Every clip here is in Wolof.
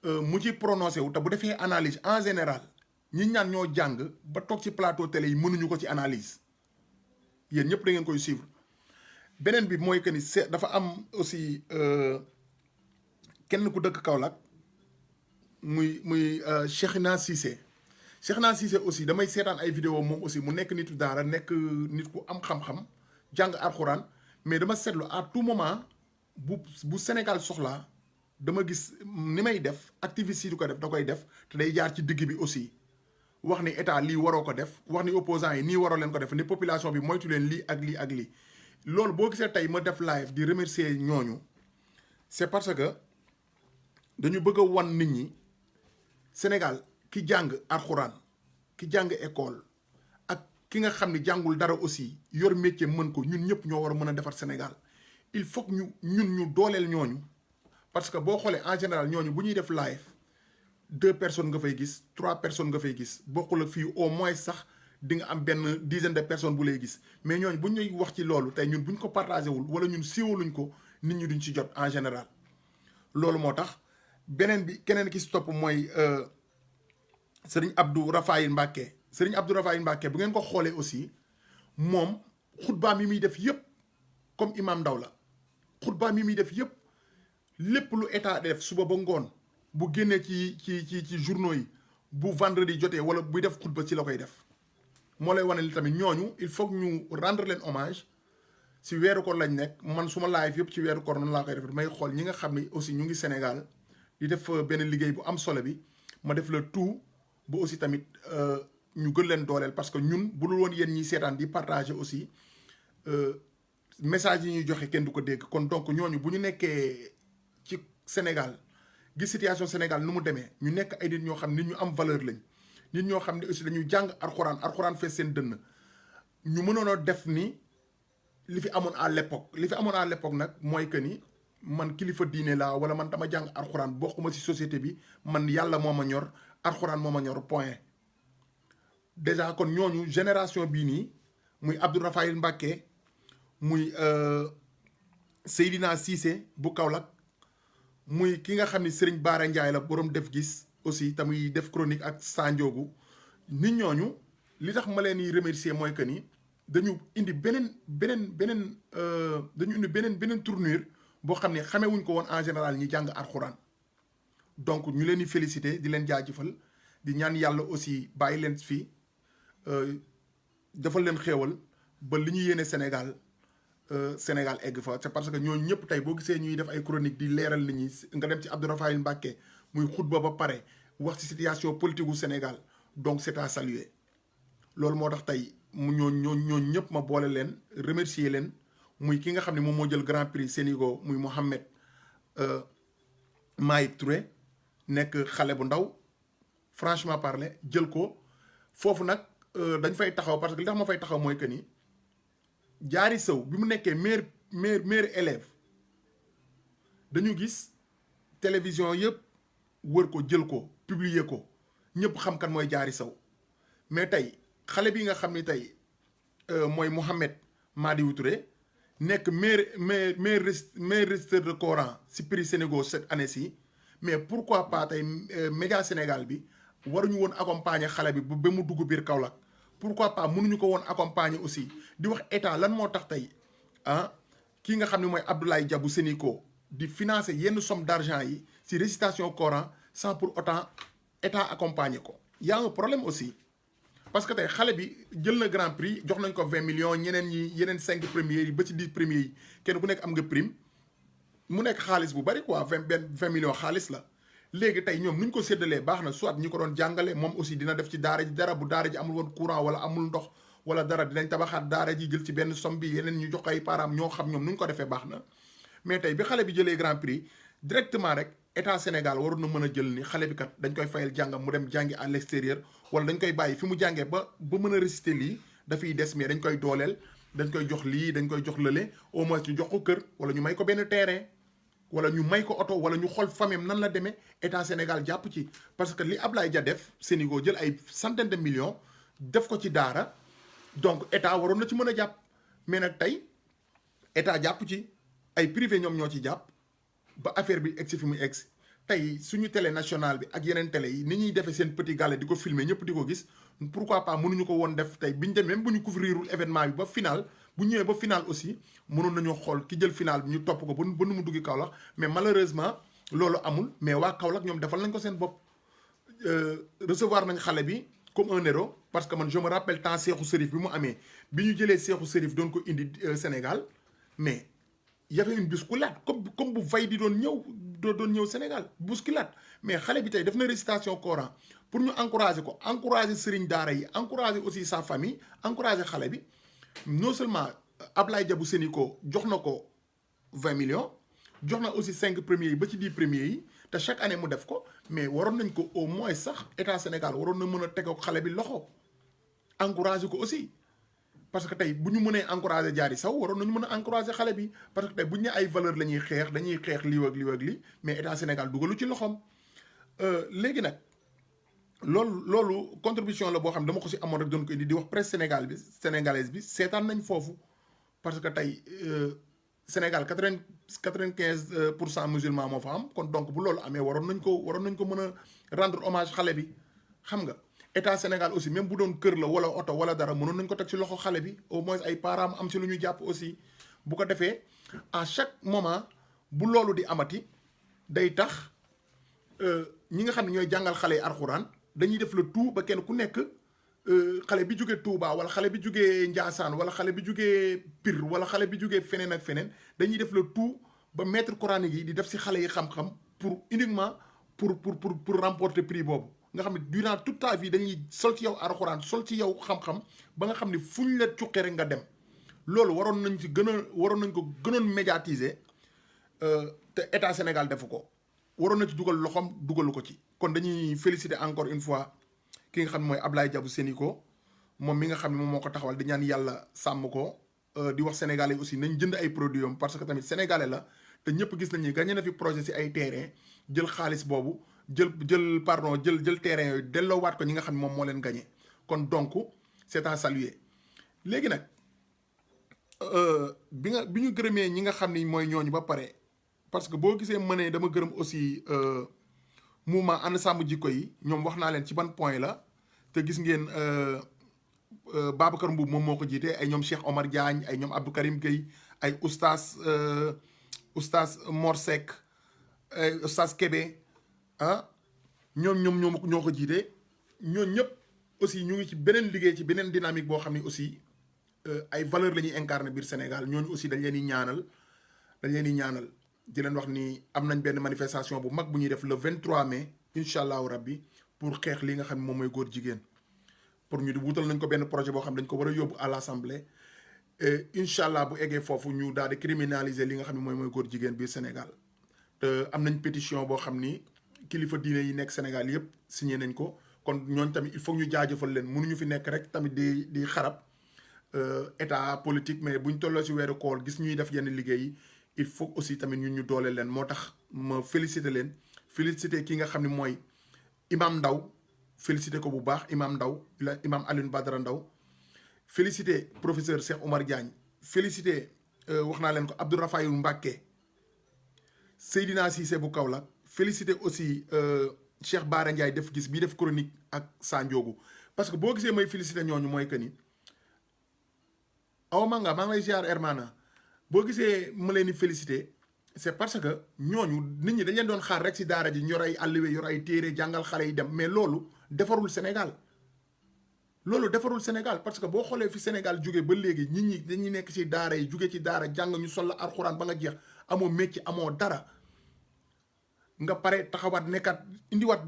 mu ci prononcé wu te bu defee analyse en général ñi ñaan ñoo jàng ba toog ci plateau télé yi mënuñu ko ci analyse yéen ñëpp da ngeen koy suivre beneen bi mooy que ni dafa am aussi kenn ku dëkk Kaolack muy Cheikhna Cissé Cheikhna Cissé aussi damay seetaan ay vidéo moom aussi mu nekk nitu daara nekk nit ku am xam-xam jàng alxuraan mais dama seetlu à tout moment bu Sénégal soxlaa dama gis ni may def activiste yi du ko def da koy def te day jaar ci digg bi aussi wax ni état lii waroo ko def wax ni opposants yi nii waroo leen ko def ni population bi moytu leen lii ak lii ak lii loolu boo gisee tey ma def live di remercier ñooñu c'est parce que dañu bëgg a wan nit ñi Sénégal ki jàng alxuraan ki jàng école ak ki nga xam ni jàngul dara aussi yor métier mën ko ñun ñëpp ñoo war a mën a defar Sénégal il faut que ñu dooleel ñooñu parce que boo xoolee en général ñooñu bu ñuy def live 2 personnes nga fay gis 3 personnes nga fay gis bokkul ak fii au moins sax di nga am benn dizaine de personnes bu lay gis mais ñooñu bu ñuy wax ci loolu tey ñun bu ñu ko partagé wul wala ñun siiwaluñ ko nit ñi duñ ci jot en général loolu moo tax beneen bi keneen ki si topp mooy Serigne Abdou Rafaïl Mbacké Serigne Abdou Rafaïl Mbacké bu ngeen ko xoolee aussi moom xutbaam yi muy def yëpp comme imam Ndaw la xutbaam yi muy def yëpp lépp lu état def suba ba ngoon bu génnee ci journaux yi bu vendredi jotee wala buy def xutba ci la koy def moo lay wane li tamit ñooñu il faut que ñu rendre leen hommage si weeru koor lañ nekk man suma live yëpp ci weeru koor noonu laa koy def may xool ñi nga xam ne aussi ñu ngi Sénégal di def benn liggéey bu am solo bi ma def le tout ba aussi tamit ñu gën leen dooleel parce que ñun bu dul woon yéen ñiy seetaan di partager aussi message yi ñuy joxe kenn du ko dégg kon donc ñooñu bu ñu nekkee ci Sénégal gis situation Sénégal nu mu demee ñu nekk ay nit ñoo xam nit ñu am valeur lañ nit ñoo xam ne aussi dañuy jàng alxuraan fees seen dënn ñu mënoon a def ni li fi amoon à l'époque nag mooy que ni man kilifa diine laa wala man dama jàng alxuraan bokkuma ci société bi man yàlla moo ma ñor alxuraan moo ma ñor point déjà kon ñooñu génération bii nii muy Abdou Rafaïl Mbacké muy Seydina Cissé bu Kaolack muy ki nga xam ni Serigne Bara Ndiaye la borom def gis aussi tamuy def chronique ak Sanjoogu nit ñooñu li tax ma leen di remercier mooy que ni dañu indi beneen tournure boo xam ne xamewuñ ko woon en général ñi jàng alxuraan donc ñu leen di féliciter di leen jaajëfal di ñaan yàlla aussi bàyyi leen fii defal leen xéewal ba li ñu yéene Sénégal egg fa c'est parce que ñooñu ñëpp tey boo gisee ñuy def ay chronique di leeral nit ñi nga dem ci Abdou Rafaïl Mbacké muy xutba ba pare wax ci situation politique gu Sénégal donc c'est à saluer loolu moo tax tey mu ñooñu ñëpp ma boole leen remercier leen muy ki nga xam ne moom moo jël grand prix Sénégal muy Mohamed Maïb Touré nekk xale bu ndaw franchement parler jël ko foofu nag dañ fay taxaw parce que li tax ma fay taxaw mooy que ni Diary Sow bi mu nekkee meilleur élève dañu gis télévision yëpp wër ko jël ko publier ko ñëpp xam kan mooy Diary Sow mais tey xale bi nga xam ni tey mooy Mohamed Madiou Touré nekk meilleur réciteur de Coran si prix Sénégal cette année-ci mais pourquoi pas tey média Sénégal bi waruñu woon accompagner xale bi ba mu dugg biir Kaolack pourquoi pas mënuñu ko woon accompagner aussi di wax état lan moo tax tey kii nga xam ne mooy Abdoulaye Dia bu Sénico di financer yenn somme d'argent yi si récitation Coran sans pour autant état accompagner ko y a un problème aussi parce que tey xale bi jël na grand prix jox nañ ko 20 millions ñeneen ñi yeneen 5 premiers yi ba ci 10 premiers yi kenn ku nekk am nga prime mu nekk xaalis bu bari quoi 20 millions xaalis la léegi tey ñoom nu ñu ko séddalee baax na soit ñi ko doon jàngale moom aussi dina def ci daara ji dara bu daara ji amul woon courant wala amul ndox wala dara dinañ tabaxaat daara ji jël ci benn somme bi yeneen ñu jox ay parents ñoo xam ñoom nu ñu ko defee baax na mais tey bi xale bi jëlee grand prix directement rek état Sénégal waroon na mën a jël ni xale bi kat dañ koy fayal jàngam mu dem jàngi à l'extérieur wala dañ koy bàyyi fi mu jàngee ba mën a réciter lii dafay des mais dañ koy dooleel dañ koy jox lii dañ koy jox lële au moins ñu jox ko kër wala ñu may ko benn terrain wala ñu may ko oto wala ñu xool famille nan la demee état Sénégal jàpp ci parce que li Ablaye Dia def Sénégal jël ay centaine de millions def ko ci daara donc état waroon na ci mën a jàpp mais nag tey état jàpp ci ay privé ñoom ñoo ci jàpp ba affaire bi egsi fi muy egsi tey suñu télé nationale bi ak yeneen télé yi ni ñuy defee seen petit gallé di ko filmer ñëpp di ko gis pourquoi pas mënuñu ko woon def tey biñu dem même bu ñu couvrirul événement bi ba final bu ñëwee ba final aussi mënoon nañoo xool ki jël final bi ñu topp ko ba nu mu duggi Kaolack mais malheureusement loolu amul mais waa Kaolack ñoom defal nañ ko seen bopp recevoir nañ xale bi comme un héros parce que man je me rappelle temps Cheikhou Chérif bi mu amee bi ñu jëlee Cheikhou Chérif doon ko indi Sénégal mais y avait une bousculade comme bu fay di doon ñëw Sénégal bousculade mais xale bi tey def na récitation Coran pour ñu encourager sëriñ daara yi encourager aussi sa famille encourager xale bi non seulement Ablaye Diabou Sénico jox na ko 20 millions jox na aussi 5 premiers yi ba ci 10 premiers yi te chaque année mu def ko mais waroon nañ ko au moins sax état Sénégal waroon na mën a teg ak xale bi loxo encourager ko aussi parce que tey bu ñu mënee encourager Diary Sow waroon nañu mën a encourager xale bi parce que tey bu ñu nee ay valeur la ñuy xeex dañuy xeex lii ak lii mais état Sénégal dugalu ci loxoom léegi nag loolu contribution la boo xam ne dama ko si amoon rek doon ko indi di wax presse sénégalaise bi seetaan nañ foofu parce que tey Sénégal 95% musulman moo fa am kon donc bu loolu amee waroon nañ ko mën a rendre hommage xale bi xam nga. état Sénégal aussi même bu doon kër la wala oto wala dara mënoon nañ ko teg ci loxo xale bi au moins ay parents am ci lu ñu jàpp aussi bu ko defee à chaque moment bu loolu di amati day tax ñi nga xam ne ñooy jàngal xale yi alxuraan dañuy def le tout ba kenn ku nekk xale bi jógee Touba wala xale bi jógee Ndiassane wala xale bi jógee Pire wala xale bi jógee feneen ak feneen dañuy def le tout ba maître coranique yi di def si xale yi xam-xam pour uniquement pour remporter prix boobu. nga xam ne durant toute ta vie dañuy sol ci yow alxuraan sol ci yow xam-xam ba nga xam ne fu ñu la cuqee rek nga dem loolu waroon nañ ko gënoon médiatiser te état Sénégal defu ko waroon na ci dugal loxoom dugalu ko ci. kon dañuy féliciter encore une fois ki nga xam ne mooy Ablaye Diabou Sénico moom mi nga xam ne moom moo ko taxawal di ñaan yàlla sàmm ko di wax sénégalais aussi nañ jënd ay produits am parce que tamit sénégalais la te ñëpp gis nañ ni gagné na fi projet ci ay terrain jël xaalis boobu. jël terrain yooyu delloowaat ko ñi nga xam ne moom moo leen gagné kon donc c'est à saluer léegi nag bi ñu gërëmee ñi nga xam ni mooy ñooñu ba pare parce que boo gisee ma ne dama gërëm aussi mouvement ànd sàmm jikko yi ñoom wax naa leen ci ban point la te gis ngeen Babacar Mbuub moom moo ko jiite ay ñoom Cheikh Omar Diagne ay ñoom Abdou Karim Gueye ay oustaz Mor Seck ay oustaz Kébé ñoo ko jiite ñooñu ñëpp aussi ñu ngi ci beneen liggéey ci beneen dynamique boo xam ne aussi ay valeur la ñuy incarner biir Sénégal ñooñu aussi dañ leen di ñaanal di leen wax ni am nañ benn manifestation bu mag bu ñuy def le 23 mai incha allahu rabbi pour xeex li nga xam ne moom mooy góor jigéen pour ñu wutal nañ ko benn projet boo xam ne dañ ko war a yóbbu à l'assemblée incha allah bu eggee foofu ñu daal di criminaliser li nga xam ne mooy góor jigéen biir Sénégal te am nañ pétition boo xam ni kilifa diine yi nekk Sénégal yëpp signé nañ ko kon ñooñ tamit il faut ñu jaajëfal leen mënuñu fi nekk rek tamit di xarab état politique mais buñ tolloo si weeru koor gis ñuy def yenn liggéey yi il faut aussi tamit ñun ñu doole leen moo tax ma féliciter ki nga xam ne mooy imam Ndaw féliciter ko bu baax imam Ndaw imam Alioune Badara Ndaw féliciter professeur Cheikh Omar Diagne féliciter wax naa leen ko Abdou Rafaïou Mbacké Seydina Cissé bu Kaolack féliciter aussi Cheikh Bara Ndiaye def gis bii def chronique ak Sandiogou parce que boo gisee may féliciter ñooñu mooy que ni aw maa ngi lay ziar Hermana boo gisee ma leen di féliciter c'est parce que ñooñu nit ñi dañ leen doon xaar rek ci daara ji yor ay alluwe yor ay téere jàngal xale yi dem mais loolu defarul Sénégal parce que boo xoolee fi Sénégal jóge ba léegi nit ñi dañuy nekk ci daara yi jóge ci daara jàng ñu sol la alxuraan ba nga jeex amoo métier amoo dara nga pare taxawaat nekkaat indiwaat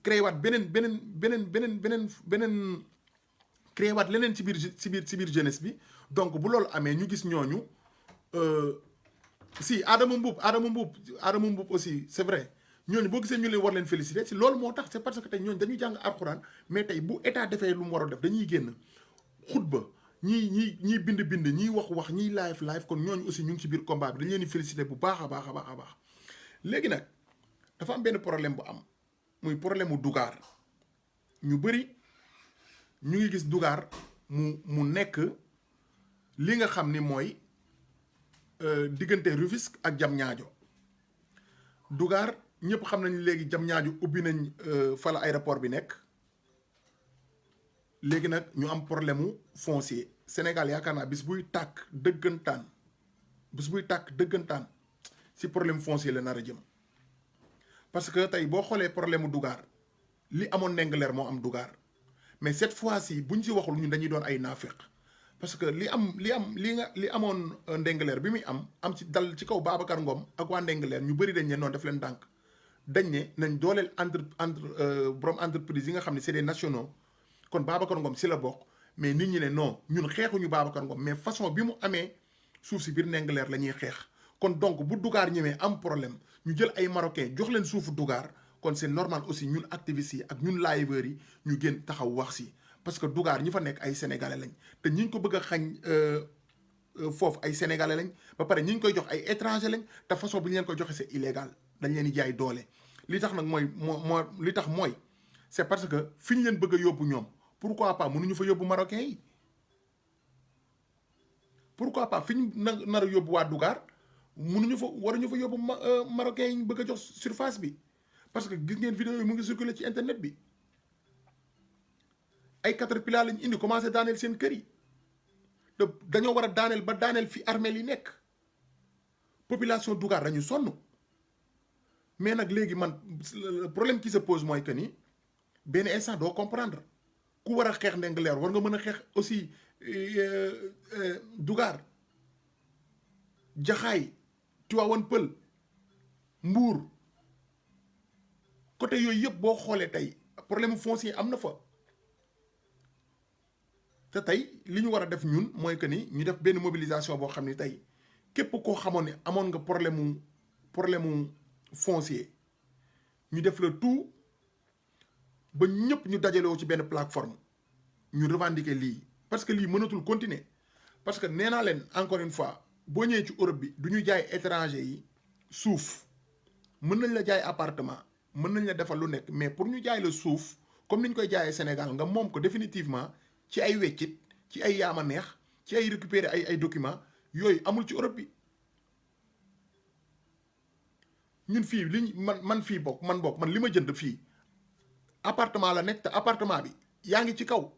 créé waat beneen créé waat leneen ci biir jeunesse bi donc bu loolu amee ñu gis ñooñu si Adama Mboup aussi c'est vrai ñooñu boo gisee ñu leen war leen féliciter si loolu moo tax c'est parce que tey ñooñu dañuy jàng alxuraan mais tey bu état defee lu mu war a def dañuy génn xutba ñii bind ñii wax ñii live kon ñooñu aussi ñu ngi ci biir combat bi dañu leen di féliciter bu baax a baax léegi nag dafa am benn problème bu am muy problème mu Dougar ñu bëri ñu ngi gis Dougar mu nekk li nga xam ni mooy diggante Rufisque ak Diamniadio Dougar ñëpp xam nañ léegi Diamniadio ubbi nañ fa la aéroport bi nekk léegi nag ñu am problème mu foncier Sénégal yaakaar naa bis buy tàkk dëggantaan si problème foncier la nar a jëm parce que tey boo xoolee problème mu Dougar li amoon Ndingler moo am Dougar mais cette fois-ci buñ si waxul ñun dañuy doon ay naafeq parce que li amoon Ndingler bi muy am ci dal ci kaw Babacar Ngom ak waa Ndingler ñu bëri dañ ne noonu def leen dànk dañ ne nañ dooleel borom entreprise yi nga xam ne c'est des nationaux kon Babacar Ngom si la bokk mais nit ñi ne non ñun xeexuñu Babacar Ngom mais façon bi mu amee suuf si biir Ndingler la ñuy xeex kon donc bu Dougar ñëwee am problème ñu jël ay marocain jox leen suufu Dougar kon c'est normal aussi ñun activistes yi ak ñun liveurs yi ñu gën taxaw wax si parce que Dougar ñi fa nekk ay sénégalais lañ te ñi ñu ko bëgg a xañ foofu ay sénégalais lañ ba pare ñi ñu koy jox ay étranger lañ te façon bi ñu leen koy joxe c'est illégal dañ leen di jaay doole. li tax nag li tax mooy c'est parce que fi ñu leen bëgg a yóbbu ñoom pourquoi pas mënuñu fa yóbbu marocain yi pourquoi pas fi ñu nar a yóbbu waa Dougar waruñu fa yóbbu marocain yi ñu bëgg a jox surface bi. parce que gis ngeen vidéo yi mu ngi circulé ci internet bi ay caterpillar lañ indi commencé daaneel seen kër yi te dañoo war a daaneel ba daaneel fi armeel yi nekk population Dougar dañu sonn mais nag léegi man le problème qui se pose mooy que ni benn instant doo comprendre ku war a xeex Ndingler war nga mën a xeex aussi Dougar Jaxaay Tivaouane Peulh Mbour côté yooyu yëpp boo xoolee tey problème foncier am na fa te tey li ñu war a def ñun mooy que ni ñu def benn mobilisation boo xam ni tey képp koo xamoon ne amoon nga problème mu foncier ñu def le tout ba ñëpp ñu dajaloo ci benn plateforme ñu revendiquer lii parce que lii mënatul continuer parce que nee naa leen encore une fois boo ñëwee ci Europe bi du ñu jaay étranger yi suuf mën nañ la jaay appartement mën nañ la defal lu nekk mais pour ñu jaay la suuf comme ni ñu koy jaayee Sénégal nga moom ko définitivement ci ay weccit ci ay yaama neex ci ay récupérer ay documents yooyu amul ci Europe bi ñun fii man fii bokk man li ma jënd fii appartement la nekk te appartement bi yaa ngi ci kaw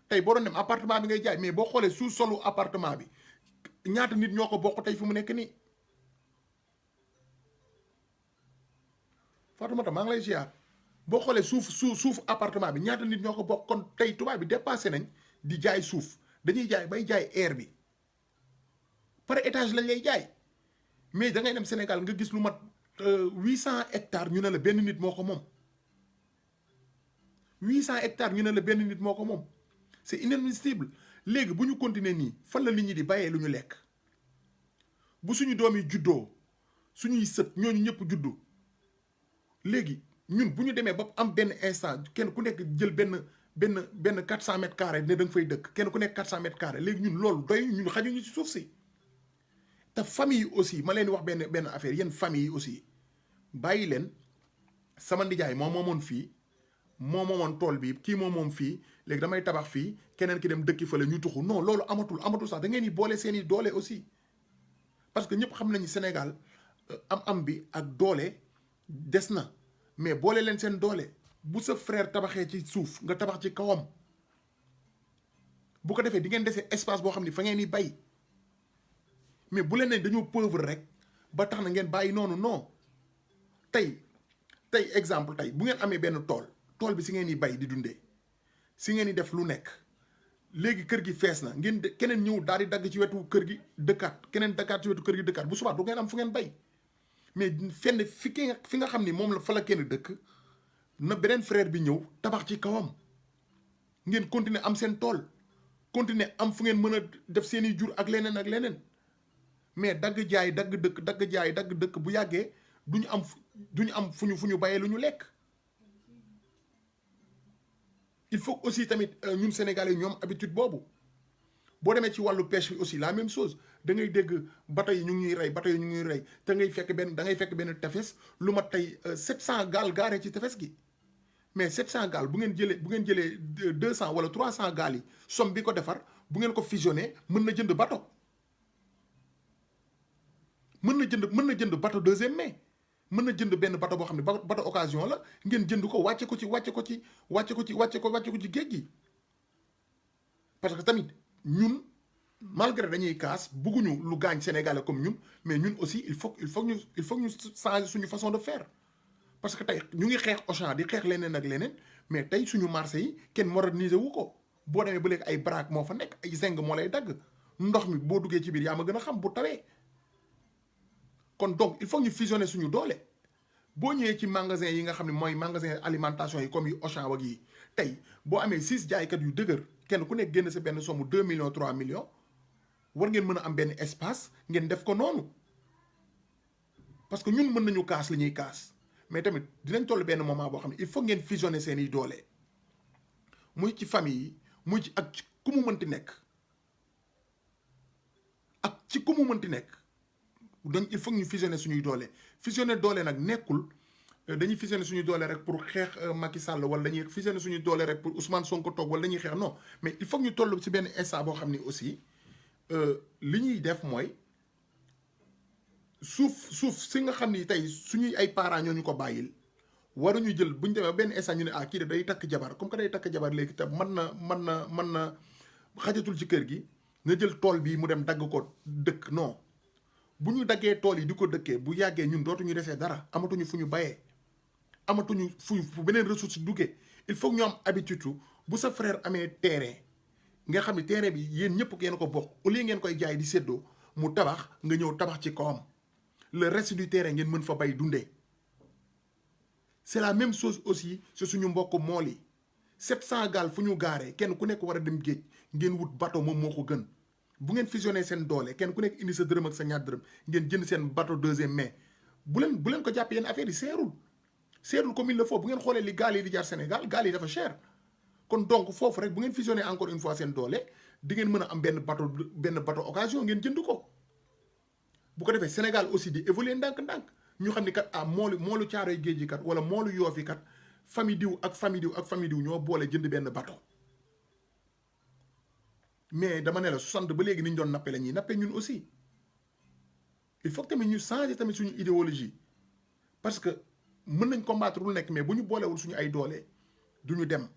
tey boo doon dem appartement bi ngay jaay mais boo xoolee sous solu appartement bi ñaata nit ñoo ko bokk tey fi mu nekk nii Fatoumata maa ngi lay ziar boo xoolee suuf appartement bi ñaata nit ñoo ko bokk kon tey tubaab bi dépassé nañ di jaay suuf dañuy jaay bay jaay air bi par étage lañ lay jaay mais da ngay dem Sénégal nga gis lu mat 800 hectares ñu ne la benn nit moo ko moom 800 hectares ñu ne la benn nit moo ko moom c'est inadmissible léegi bu ñu continuer nii fan la nit ñi di bàyyee lu ñu lekk bu suñu doom yi juddoo suñuy sët ñooñu ñëpp juddu léegi ñun bu ñu demee ba am benn instant kenn ku nekk jël benn 400 mètres carrés ne da nga fay dëkk kenn ku nekk 400 mètres carrés léegi ñun loolu doy ñun xajuñu ci suuf si te famille yi aussi ma leen di wax benn affaire yéen famille yi aussi bàyyi leen sama ndijaay moo moomoon fii moo moomoon tool bi kii moo moom fii léegi damay tabax fii keneen ki dem dëkki fële ñu tuxu non loolu amatul sax da ngeen di boole seen i doole aussi parce que ñëpp xam nañu Sénégal am bi ak doole des na mais boole leen seen doole bu sa frère tabaxee ci suuf nga tabax ci kawam bu ko defee di ngeen desee espace boo xam ne fa ngeen di bay mais bu leen ne dañoo pauvre rek ba tax na ngeen bàyyi noonu non tey exemple tey bu ngeen amee benn tool bi si ngeen di bay di dundee si ngeen di def lu nekk léegi kër gi fees na ngeen keneen ñëw daal di dagg ci wetu kër gi dëkkaat keneen daggaat ci wetu kër gi dëkkaat bu subaa du ngeen am fu ngeen bay mais fenn fi nga xam ni moom la fa la kenn dëkk na beneen frère bi ñëw tabax ci kawam ngeen continuer am seen tool continuer am fu ngeen mën a def seeni jur ak leneen mais dagg jaay dagg dëkk bu yàggee duñu am fu ñu bayee lu ñu lekk. il faut aussi tamit ñun Sénégalais ñoom habitude boobu boo demee ci wàllu pêche bi aussi la même chose da ngay dégg bateau yi ñu ngi ñuy rey te da ngay fekk benn tefes lu mat tey 700 gaal gaaree ci tefes gi mais 700 gaal bu ngeen jëlee 200 wala 300 gaal yi somme bi ko defar bu ngeen ko fusionné mën na jënd bateau mën na jënd bateau deuxième main mën na jënd benn bateau boo xam ne bateau occasion la ngeen jënd ko wàcce ko ci géej gi parce que tamit ñun malgré dañuy kaas bugguñu lu gaañ sénégalais comme ñun mais ñun aussi il faut ñu changer suñu façon de faire parce que tey ñu ngi xeex Auchan di xeex leneen ak leneen mais tey suñu marché yi kenn moderniser wu ko boo demee ba léegi ay braak moo fa nekk ay zinc moo lay dagg ndox mi boo duggee ci biir yaa ma gën a xam bu tawee kon donc il faut ñu fusionner suñu doole boo ñëwee ci magasin yi nga xam ne mooy magasin alimentation yi comme yu Auchan wak yi tey boo amee 6 jaaykat yu dëgër kenn ku nekk génn sa benn somme 2 millions 3 millions war ngeen mën a am benn espace ngeen def ko noonu parce que ñun mën nañu kaas li ñuy kaas mais tamit dinañ toll benn moment boo xam ne il faut ngeen fusionner seeni doole muy ci famille yi muy ci ak ci ku mu mënti nekk donc il faut ñu fusionner suñuy doole fusionner doole nag nekkul dañuy fusionner suñu doole rek pour xeex Macky Sall wala dañuy fusionner suñu doole rek pour Ousmane Sonko toog wala dañuy xeex non mais il faut ñu toll ci benn instant boo xam ni aussi li ñuy def mooy suuf si nga xam ni tey suñuy ay parents ñoo ñu ko bàyyil waruñu jël bu ñu demee benn instant ñu ne kii de day takk jabar comme que day takk jabar léegi te mën na xajatul ci kër gi nga jël tool bi mu dem dagg ko dëkk non bu ñu daggee tool yi di ko dëkkee bu yàggee ñun dootuñu desee dara amatuñu fu ñu bayee amatuñu fu beneen ressource duggee il faut ñu am habitude bu sa frère amee terrain nga xam ne terrain bi yéen ñëpp ngeen ko bokk au lieu ngeen koy jaay di séddoo mu tabax nga ñëw tabax ci kawam le reste du terrain ngeen mën fa bay dundee c'est la même chose aussi ci suñu mbokk mool yi 700 gaal fu ñu gaaree kenn ku nekk war a dem géej ngeen wut bateau moom moo ko gën bu ngeen fusionné seen doole kenn ku nekk indi sa dërëm ak sa ñaar dërëm ngeen jënd seen bateau deuxième main bu leen ko jàpp yenn affaire yi seerul comme il le faut bu ngeen xoolee li gaal yi di jaar Sénégal gaal yi dafa cher kon donc foofu rek bu ngeen fusionné encore une fois seen doole di ngeen mën a am benn bateau occasion ngeen jënd ko bu ko defee Sénégal aussi di évoluer ndànk-ndànk ñu xam ni kat moolu caaroy géej gi kat wala moolu yoofi kat famille diw ak famille diw ak famille diw ñoo boole jënd benn bateau mais dama ne la 60 ba léegi ni ñu doon nappe la ñuy nappe ñun aussi il faut que tamit ñu changer tamit suñu idéologie parce que mën nañ combattre lu nekk mais bu ñu boolewul suñu ay doole du ñu dem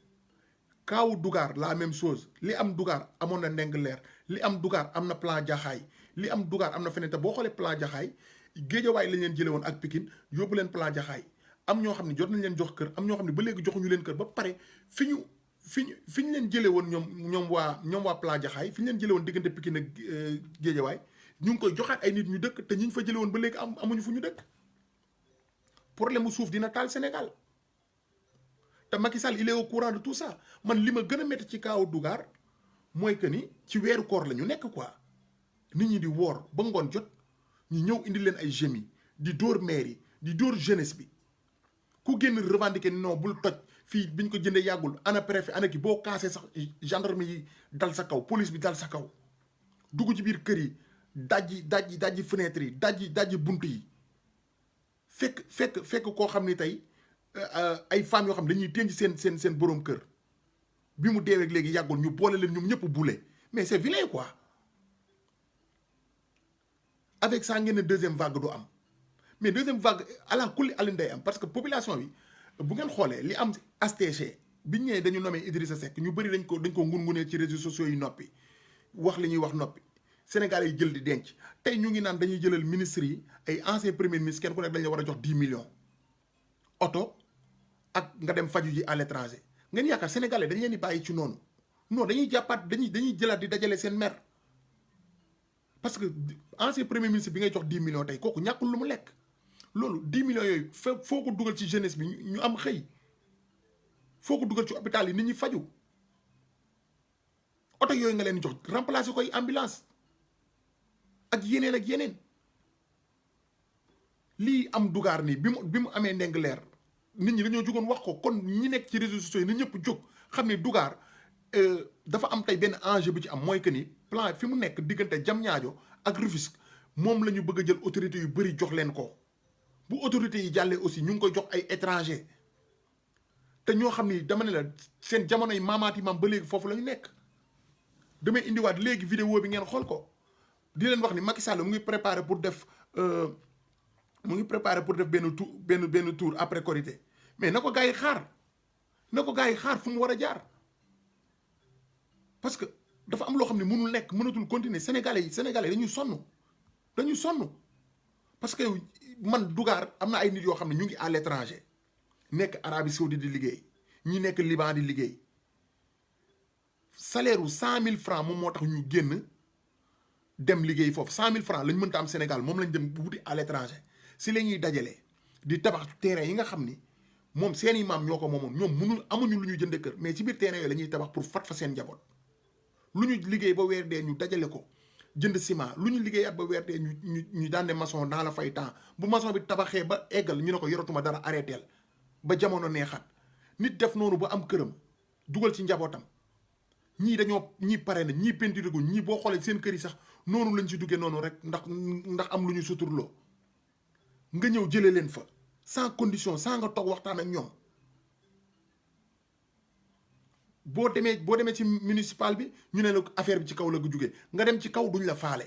kaawu Dugar la même chose li am Dugar amoon na Ndingler li am Dugar am na plan Jaxaay li am Dugar am na feneen te boo xoolee plan Jaxaay Géejawaay lañ leen jëlee woon ak Pikine yóbbu leen plan Jaxaay am ñoo xam ne jot nañ leen jox kër am ñoo xam ne ba léegi joxuñu leen kër ba pare fi ñu leen jëlee woon ñoom waa plan Jaxaay fi ñu leen jëlee woon diggante Pikine ak Géejawaay ñu ngi koy joxaat ay nit ñu dëkk te ñu fa jëlee woon ba léegi amuñu fu ñu dëkk problème mu suuf dina taal Sénégal te Macky Sall il est au courant de tout ça man li ma gën a métti ci kaawu Dugar mooy que ni ci weeru koor la ñu nekk quoi nit ñi di woor ba ngoon jot ñu ñëw indi leen ay gémi di dóor maire yi di dóor jeunesse bi ku génn revendiquer non bul toj fii biñ ko jëndee yàggul ana préfet ana ki boo kaasee sax gendarme yi dal sa kaw police bi dal sa kaw dugg ci biir kër yi dajji fenêtre yi dajji bunt yi fekk koo xam ni tey ay femmes yoo xam ne dañuy tenc seen boroom kër bi mu deewee léegi yàggul ñu boole leen ñoom ñëpp boule mais c'est vilain quoi avec ça ngeen ne deuxième vague du am mais deuxième vague ala kulli alin day am parce que population bi bu ngeen xoolee li am STG biñ ñëwee dañu nommé Idrissa Seck ñu bëri dañ ko ngun-ngunee ci réseaux sociaux yi noppi wax li ñuy wax noppi Sénégalais yi jël di denc tey ñu ngi naan dañuy jëlal ministres yi ay ancien premier ministre kenn ku nekk dañ la war a jox 10 millions oto ak nga dem faju ji à l'étranger ngeen yaakaar Sénégalais dañ leen di bàyyi ci noonu non dañuy jàppaat dañuy jëlaat di dajale seen mer parce que ancien premier ministre bi ngay jox 10 millions tey kooku ñàkkul lu mu lekk loolu 10 millions yooyu foo ko dugal ci jeunesse bi ñu am xëy foo ko dugal ci hôpital yi nit ñi faju oto yooyu nga leen jox remplacer koy ambulance ak yeneen lii am Dugar nii bi mu amee Ndingler nit ñi dañoo jógoon wax ko kon ñi nekk ci réseaux sociaux yi nit ñëpp jóg xam ne Dugar dafa am tey benn enjeu bi ci am mooy que ni plan fi mu nekk diggante Diamniadio ak Rufisque moom la ñu bëgg a jël autorités yu bëri jox leen ko bu autorités yi jàllee aussi ñu ngi koy jox ay étranger te ñoo xam ni dama ne la seen jamono yi maamaati maam ba léegi foofu la ñu nekk damay indiwaat léegi vidéo bi ngeen xool ko di leen wax ni Macky Sall mu ngi préparé pour def mu ngi préparé pour def benn tour après Korité mais na ko gars yi xaar na ko gars yi xaar fu mu war a jaar parce que dafa am loo xam ne mënul nekk mënatul continuer sénégalais dañuy sonn parce que man Dougar am na ay nit yoo xam ne ñu ngi à l'étranger nekk Arabie Saoudite di liggéey ñi nekk Liban di liggéey salaire u 100 000 francs moom moo tax ñu génn dem liggéey foofu 100 000 francs lañ mënta am Sénégal moom lañ dem wuti à l'étranger si la ñuy dajalee di tabax terrain yi nga xam ni moom seeni maam ñoo ko moomoon ñoom amuñu lu ñu jënd kër mais ci biir terrain yooyu la ñuy tabax pour fat fa seen njaboot lu ñu liggéey ba weer dee ñu dajale ko jënd ciment lu ñu liggéey at ba weer dee ñu daan ne maçon dans la fay temps bu maçon bi tabaxee ba eggal ñu ne ko yoratuma dara arrêteel ba jamono neexaat nit def noonu ba am këram dugal ci njabootam ñii pare na ñii peinture gu ñii boo xoolee seen kër yi sax noonu lañ ci duggee noonu rek ndax am lu ñu suturloo nga ñëw jëlee leen fa sans condition sans nga toog waxtaan ak ñoom boo demee ci municipal bi ñu ne la affaire bi ci kaw la gu jugee nga dem ci kaw duñ la faale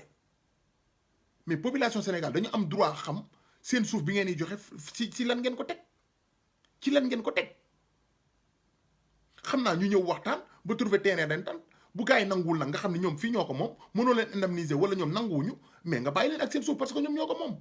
mais population Sénégal dañu am droit xam seen suuf bi ngeen di joxe ci lan ngeen ko teg ci lan ngeen ko teg xam naa ñu ñëw waxtaan ba trouver terrain d'entente bu gars yi nanguwul nag nga xam ne ñoom fii ñoo ko moom mënoo leen indemniser wala ñoom nanguwuñu mais nga bàyyi leen ak seen suuf parce que ñoom ñoo ko moom